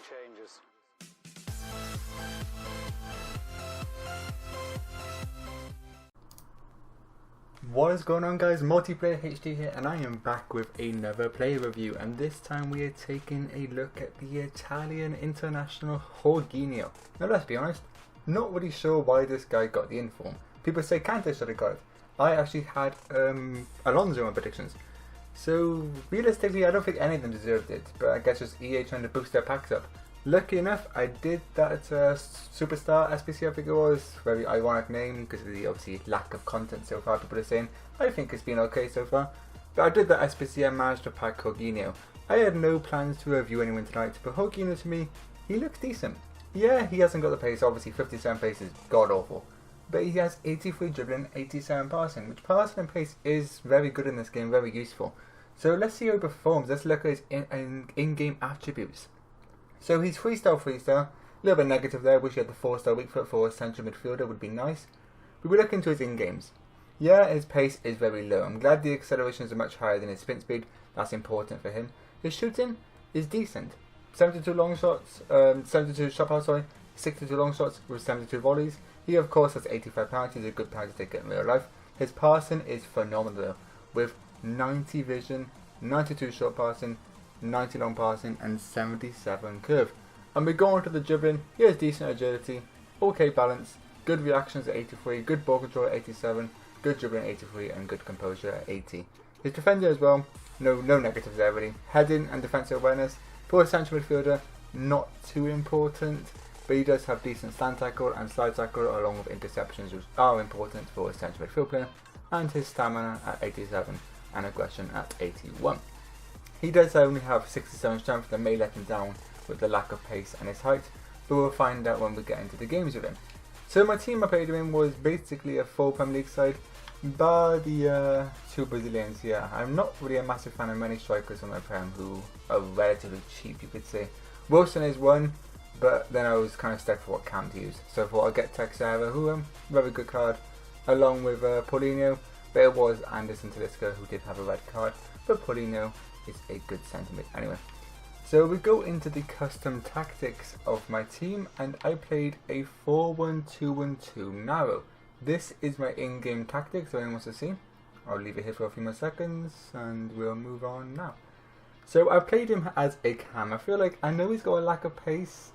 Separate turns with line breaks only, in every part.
changes.
What is going on, guys? Multiplayer HD here, and I am back with another player review, and this time we are taking a look at the Italian international Jorginho. Now let's be honest, not really sure why this guy got the inform. People say Kante should have got it. I actually had Alonso in predictions. So realistically I don't think any of them deserved it, but I guess just EA trying to boost their packs up. Lucky enough, I did that Superstar SBC, I think it was. Very ironic name because of the obviously lack of content so far, people are saying. I think it's been okay so far. But I did that SBC and Maestro pack Jorginho. I had no plans to review anyone tonight, but Jorginho to me, he looks decent. Yeah, he hasn't got the pace, obviously 57 pace is god awful. But he has 83 dribbling, 87 passing, which passing and pace is very good in this game, very useful. So let's see how he performs. Let's look at his in-game attributes. So he's 3-star, 3-star. A little bit negative there. Wish he had the 4-star weak foot for a central midfielder, would be nice. But we look into his in-games. Yeah, his pace is very low. I'm glad the accelerations are much higher than his sprint speed. That's important for him. His shooting is decent. 72 long shots, 72 shot pass, 62 long shots with 72 volleys. He of course has 85 penalties, a good penalty taker in real life. His passing is phenomenal though, with 90 vision, 92 short passing, 90 long passing and 77 curve. And we go on to the dribbling. He has decent agility, okay balance, good reactions at 83, good ball control at 87, good dribbling at 83 and good composure at 80. His defender as well, no negatives there really. Heading and defensive awareness, for a central midfielder, not too important, but he does have decent stand tackle and slide tackle along with interceptions, which are important for a central midfield player, and his stamina at 87 and aggression at 81. He does only have 67 strength that may let him down with the lack of pace and his height, but we'll find out when we get into the games with him. So my team I played him in was basically a full Premier League side, bar the two Brazilians here. I'm not really a massive fan of many strikers on my Prem who are relatively cheap, you could say. Wilson is one, but then I was kind of stuck for what cam to use. So I thought I'd get Texera, who very good card, along with Paulinho, but it was Anderson Talisca who did have a red card, but Paulinho is a good sentiment anyway. So we go into the custom tactics of my team, and I played a 4-1-2-1-2 narrow. This is my in-game tactic, so anyone wants to see, I'll leave it here for a few more seconds and we'll move on now. So I played him as a cam. I feel like I know he's got a lack of pace,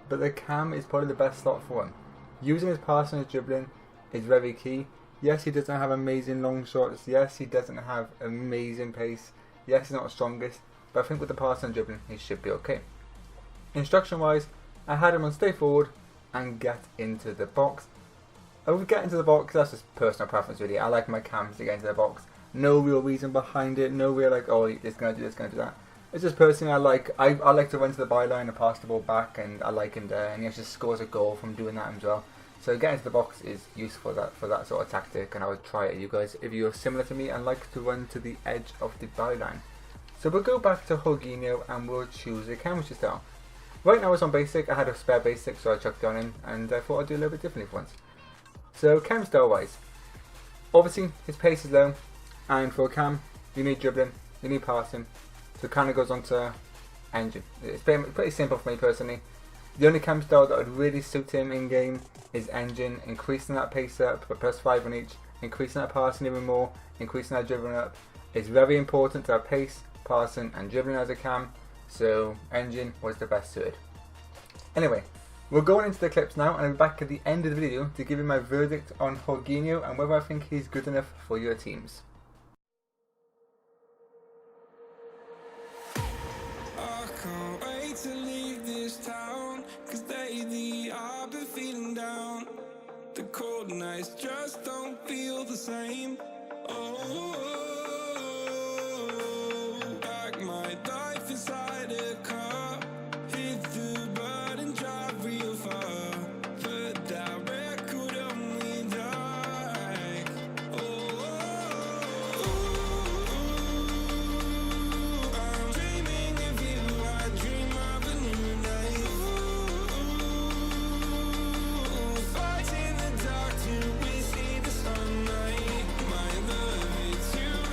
but the cam is probably the best slot for him. Using his passing and his dribbling is very key. Yes, he doesn't have amazing long shots. Yes, he doesn't have amazing pace. Yes, he's not the strongest, but I think with the pass and dribbling, he should be okay. Instruction wise, I had him on stay forward and get into the box. I would get into the box, that's just personal preference really. I like my cams to get into the box. No real reason behind it, no real like, oh, it's going to do this, going to do that. It's just personally, I like to run to the byline and pass the ball back, and I like him there, and he just scores a goal from doing that as well. So getting into the box is useful for that sort of tactic, and I would try it, you guys, if you're similar to me and like to run to the edge of the byline. So we'll go back to Jorginho and we'll choose a chemistry style. Right now it's on basic. I had a spare basic, so I chucked it on in, and I thought I'd do a little bit differently for once. So chem style wise, obviously his pace is low, and for a cam you need dribbling, you need passing, so it kind of goes on to engine. It's pretty simple for me personally. The only cam style that would really suit him in game is engine, increasing that pace up by +5 on each, increasing that passing even more, increasing that dribbling up. It's very important to have pace, passing and dribbling as a cam, so engine was the best suited. Anyway, we're going into the clips now, and I'll be back at the end of the video to give you my verdict on Jorginho and whether I think he's good enough for your teams.
I can't wait to leave this town, 'cause lately I've been feeling down. The cold nights just don't feel the same. Like my life inside a car, hit the button, drive real far, put that record on me like, I'm dreaming of you, I dream of a new night, fight in the dark till we see the sunlight, my love, it's you.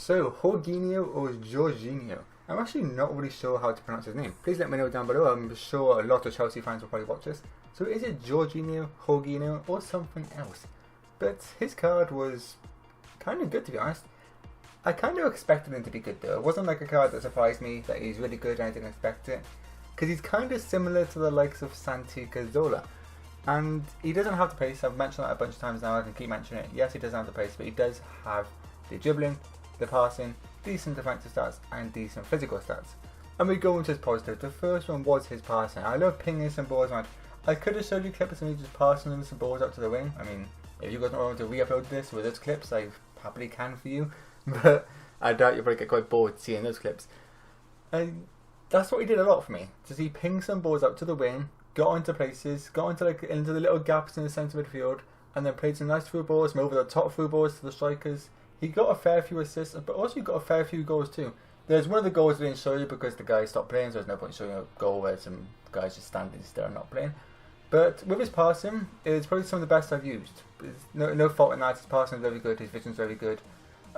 So, Jorginho or Jorginho? I'm actually not really sure how to pronounce his name. Please let me know down below. I'm sure a lot of Chelsea fans will probably watch this. So is it Jorginho, Jorginho, or something else? But his card was kind of good, to be honest. I kind of expected him to be good though. It wasn't like a card that surprised me that he's really good and I didn't expect it. Because he's kind of similar to the likes of Santi Cazorla. And he doesn't have the pace. I've mentioned that a bunch of times now. I can keep mentioning it. Yes, he doesn't have the pace, but he does have the dribbling, the passing, decent defensive stats, and decent physical stats. And we go into his positive. The first one was his passing. I love pinging some balls around. I could have showed you clips of me just passing them some balls out to the wing. I mean, if you guys don't want to re-upload this with those clips, I happily can for you. But I doubt you'll probably get quite bored seeing those clips. And that's what he did a lot for me. Just he pinged some balls out to the wing, got into places, got into the little gaps in the centre midfield, and then played some nice through balls, some over the top through balls to the strikers. He got a fair few assists, but also he got a fair few goals too. There's one of the goals I didn't show you because the guy stopped playing, so there's no point showing you a goal where some guys just standing still and not playing. But with his passing, it's probably some of the best I've used. No fault in that. His passing is very good, his vision is very good.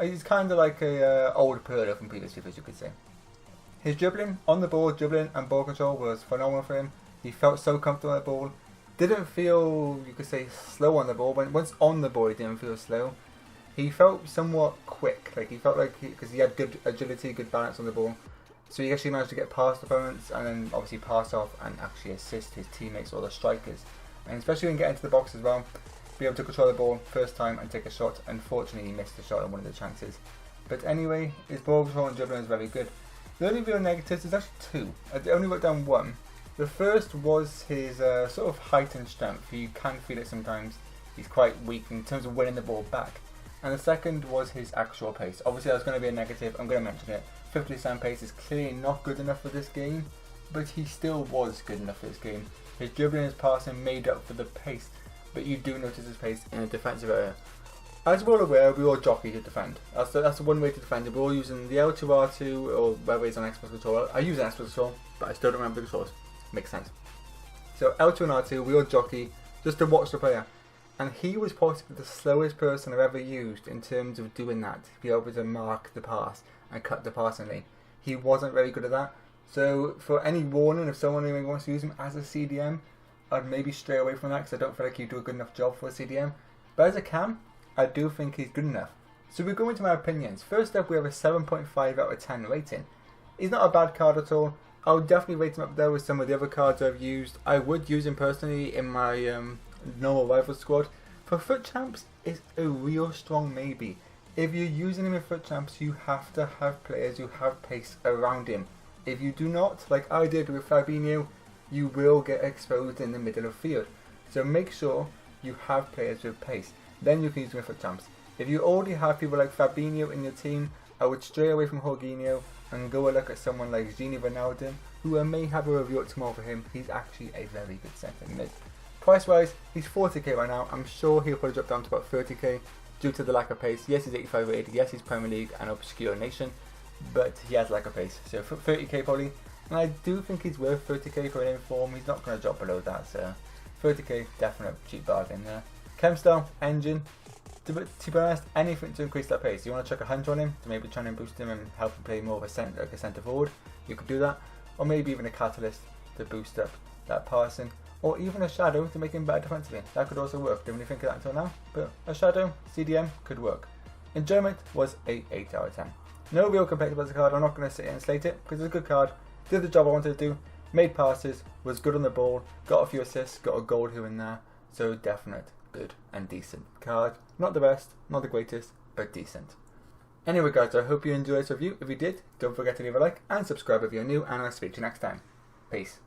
He's kind of like a old Pirlo from previous Fifas, you could say. His dribbling, on the ball, dribbling and ball control was phenomenal for him. He felt so comfortable on the ball. Didn't feel, you could say, slow on the ball. Once on the ball, he didn't feel slow. He felt somewhat quick. Like he felt like, because he had good agility, good balance on the ball. So he actually managed to get past opponents and then obviously pass off and actually assist his teammates or the strikers. And especially when getting into the box as well, be able to control the ball first time and take a shot. Unfortunately, he missed the shot on one of the chances. But anyway, his ball control and dribbling is very good. The only real negatives is actually two. I only wrote down one. The first was his sort of height and strength. You can feel it sometimes. He's quite weak in terms of winning the ball back. And the second was his actual pace. Obviously that's going to be a negative, I'm going to mention it. 50% pace is clearly not good enough for this game, but he still was good enough for this game. His dribbling and his passing made up for the pace, but you do notice his pace in a defensive area. As we're all aware, we all jockey to defend. That's one way to defend it. We're all using the L2, R2, or whether it's on Xbox controller. I use an Xbox controller, but I still don't remember the controls. Makes sense. So L2 and R2, we all jockey just to watch the player. And he was possibly the slowest person I've ever used in terms of doing that. To be able to mark the pass and cut the passing lane. He wasn't very good at that. So for any warning, if someone really wants to use him as a CDM, I'd maybe stray away from that because I don't feel like he'd do a good enough job for a CDM. But as a cam, I do think he's good enough. So we go into my opinions. First up, we have a 7.5 out of 10 rating. He's not a bad card at all. I would definitely rate him up there with some of the other cards I've used. I would use him personally in my normal rival squad. For FUT Champs, it's a real strong maybe. If you're using him in FUT Champs, you have to have players who have pace around him. If you do not, like I did with Fabinho, you will get exposed in the middle of field. So make sure you have players with pace. Then you can use them in FUT Champs. If you already have people like Fabinho in your team, I would stray away from Jorginho and go a look at someone like Gini Wijnaldum, who I may have a review tomorrow for him. He's actually a very good centre mid. Price wise, he's 40k right now. I'm sure he'll probably drop down to about 30k due to the lack of pace. Yes, he's 85 rated. Yes, he's Premier League and obscure nation, but he has lack of pace. So for 30k probably, and I do think he's worth 30k for an inform. He's not going to drop below that, so 30k definite cheap bargain there. Chem style, engine. To be honest, anything to increase that pace. You want to chuck a hunter on him to maybe try and boost him and help him play more of a centre, like a centre forward. You could do that, or maybe even a catalyst to boost up that passing, or even a shadow to make him better defensively. That could also work. Didn't really think of that until now, but a shadow CDM could work. Enjoyment was a 8 out of 10. No real complaints about the card. I'm not going to sit here and slate it because it's a good card. Did the job I wanted to do. Made passes. Was good on the ball. Got a few assists. Got a goal here and there. So definite, good and decent card. Not the best, not the greatest, but decent. Anyway guys, I hope you enjoyed this review. If you did, don't forget to leave a like and subscribe if you're new, and I'll speak to you next time. Peace.